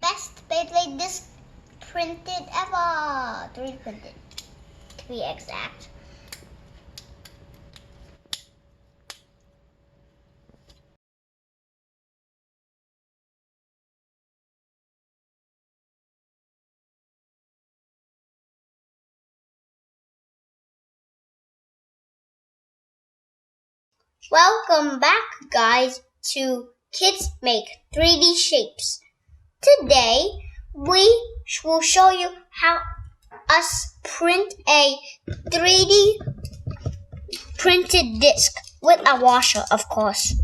Best Beyblade disc printed ever. 3D printed, to be exact. Welcome back, guys, to Kids Make 3D Shapes. Today, we will show you how us print a 3D printed disc with a washer, of course,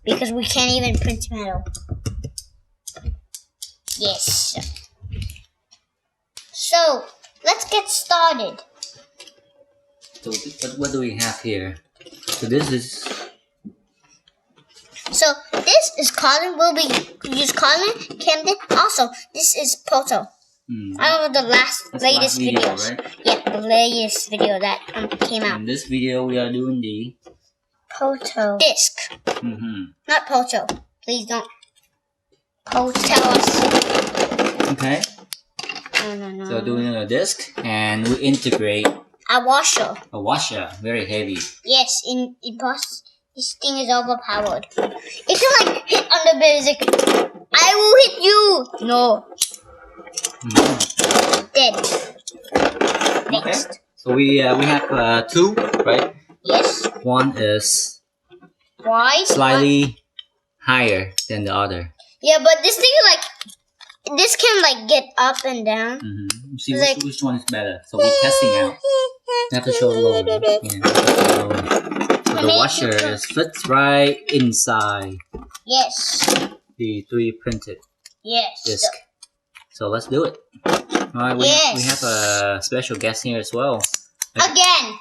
because we can't even print metal. Yes. So, let's get started. So what do we have here? So this is Colin. We'll be use Colin, Camden. Also, this is Poto. I don't know the latest video, videos. Right? Yeah, the latest video that came out. In this video, we are doing the Poto disc. Not Poto. Please don't tell us. Okay. No. So doing a disc, and we integrate A washer. a washer, very heavy. Yes, in boss. This thing is overpowered. It can like hit on the bed. It's like, I will hit you. No. Dead. Okay. Next. So we have two, right? Yes. One is Why? slightly higher than the other. Yeah, but this thing is like, this can like get up and down. See Like- which one is better. So we're testing out. You have to show the lower. So the washer fits right inside Yes. the 3D printed Yes. disc. So let's do it. Alright, we have a special guest here as well.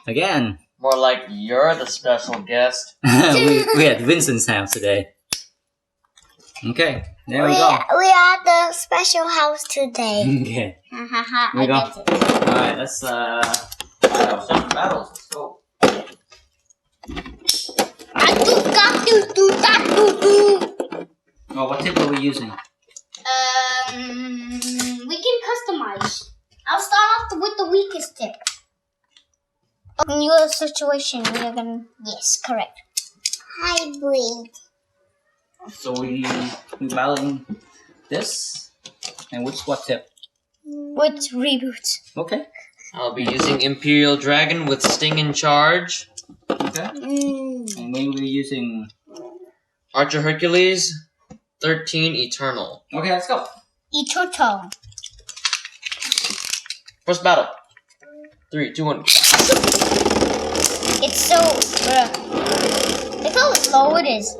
Again. More like you're the special guest. we had Vincent's house today. Okay, there we go. We are the special house today. Okay, I we go. get it. Alright, let's Battles. Let's go. Oh, what tip are we using? We can customize. I'll start off with the weakest tip. In your situation, we are gonna. Yes, correct. Hybrid. So we battling this, and what tip? With reboot. Okay. I'll be using Imperial Dragon with Sting in charge. Okay. And we will be using. Archer Hercules, 13 Eternal. Okay, let's go. Itoto. First battle. 3, 2, 1. It's so. Look how low it is.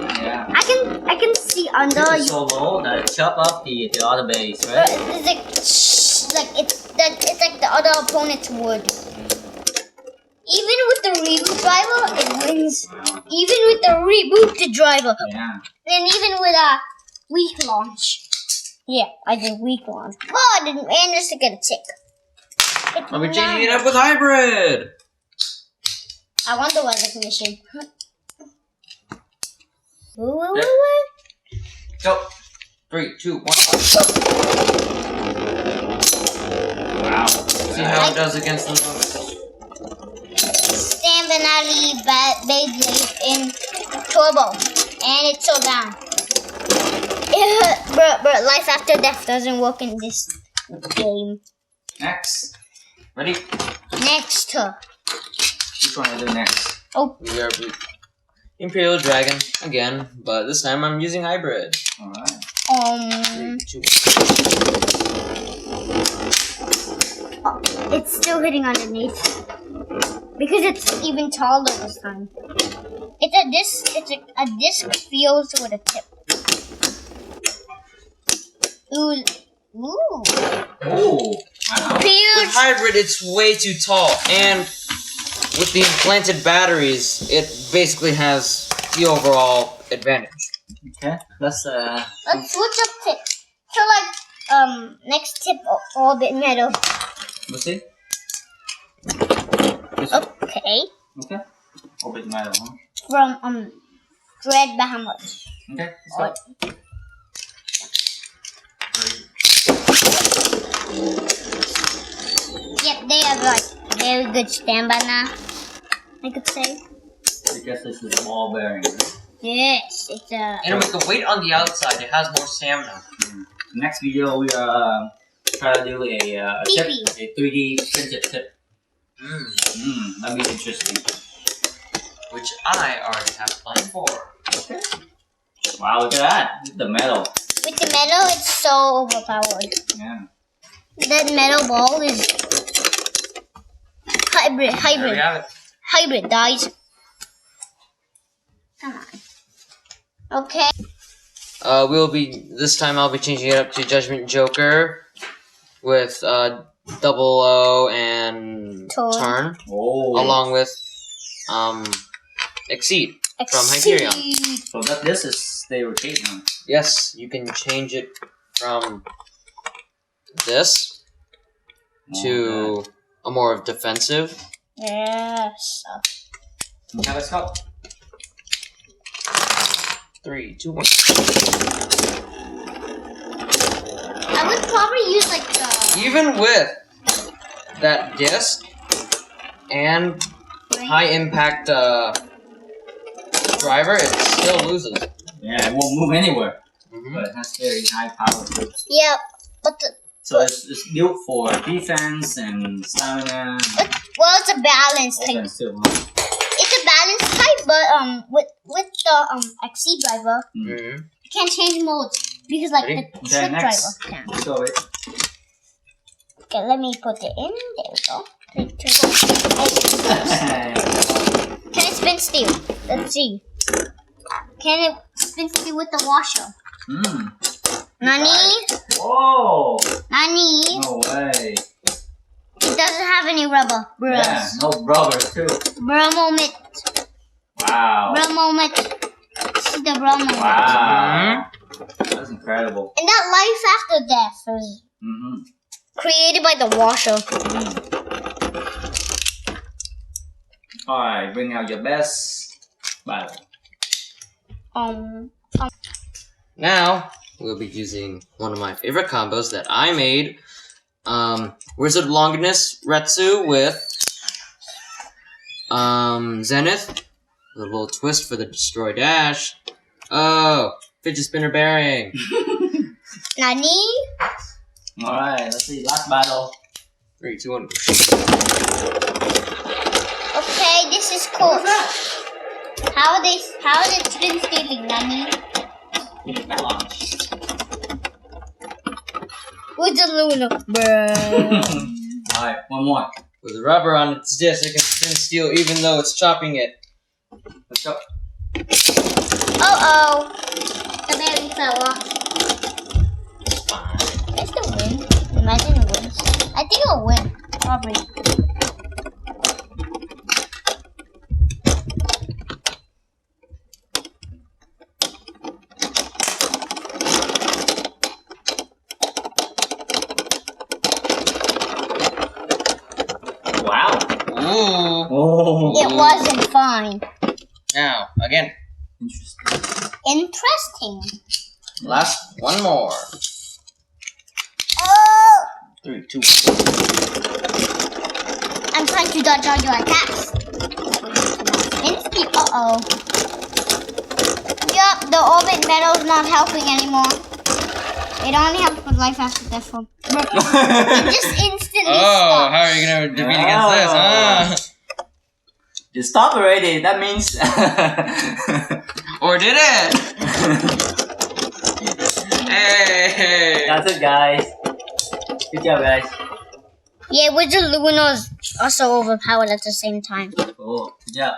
Yeah. I can see under. This is so low that it chop up the other base, right? It's like the other opponent's wood. Even with the reboot driver, it wins. Even with the rebooted driver, Yeah. and even with a weak launch. Yeah, I did weak launch. Oh, I didn't manage to get a tick. I'll be changing it up with Hybrid. I wonder what recognition. Go. 3, 2, 1. Wow. See how it does against the numbers. Staminali Beyblade in Turbo, and it's so down. Bro, life after death doesn't work in this game. Next. Ready? Next. Which one will do next? Oh, We are Imperial Dragon again, but this time I'm using Hybrid. Alright. 3, 2, 1. it's still hitting underneath because it's even taller this time. It's a disc. It's a disc feels with a tip. Ooh. Oh, wow. With Huge. Hybrid, it's way too tall, and with the implanted batteries, it basically has the overall advantage. Okay, let's Let's switch up tips. So like next tip orbit metal. we'll see. Okay. Okay. Orbit metal, huh? From Dread Bahamut. Okay, let's go. 3, Yep, they have like very good stamina, I could say. Because this is a ball bearing, right? Yes, it's a. And with the weight on the outside, it has more stamina. Next video, we are try to do a tip, a 3D printed tip. That'd be interesting. Which I already have planned for. Okay. Wow, look at that! The metal. With the metal, it's so overpowered. Yeah. That metal ball is There we have it. hybrid, guys. Come on. Okay. This time I'll be changing it up to Judgment Joker with Double O and Turn. Turn, along with Exceed from Exceed. Hyperion. So that this is stay rotating. Yes, you can change it from this to a more of defensive. Yes. Okay, let's go. 3, 2, 1. I would probably use like the. Even with that disc and high impact driver, it still loses. Yeah, it won't move anywhere, but it has very high power. Yeah, but the. So it's built for defense and stamina. Well, it's a balance type. Offense too. It's a balance type, but with the Exceed driver, you can't change modes because like Ready? the slip driver can. Let's go with. Okay, let me put it in. There we go. 3, 2, 1. Can it spin steel? Let's see. Can it spin steel with the washer? Nani? Whoa! Nani? No way. It doesn't have any rubber. Bruh. Yeah, no rubbers too. Bruh moment. Wow. Bruh moment. This is the bruh moment. Wow. That's incredible. And that life after death is created by the washer. Alright, bring out your best battle. Now, we'll be using one of my favorite combos that I made. Wizard Longinus Retsu with Zenith. A little twist for the Destroy Dash. Oh, Fidget Spinner Bearing. Nani? Alright, let's see. Last battle. 3, 2, 1. Okay, this is cool. How are they spin stealing, Nani? Launch. With the Luna. Bruh. Alright, one more. With the rubber on its disc, it can spin steel even though it's chopping it. Let's go. Uh-oh. The berry fell off. I still win. Imagine it wins. I think I'll win. Probably. Wow. Ooh. Oh. It wasn't fine. Now, again. Interesting. Last one more. Oh! 3, 2, 1. I'm trying to dodge all your attacks. Uh-oh. Yup, the orbit metal's not helping anymore. It only helps with life after death. It just instantly stops. How are you gonna defeat against this, huh? Just stop already. That means. Or did it? Hey! That's it, guys. Good job, guys. Yeah, Wizard Luna's also overpowered at the same time. Oh, good job.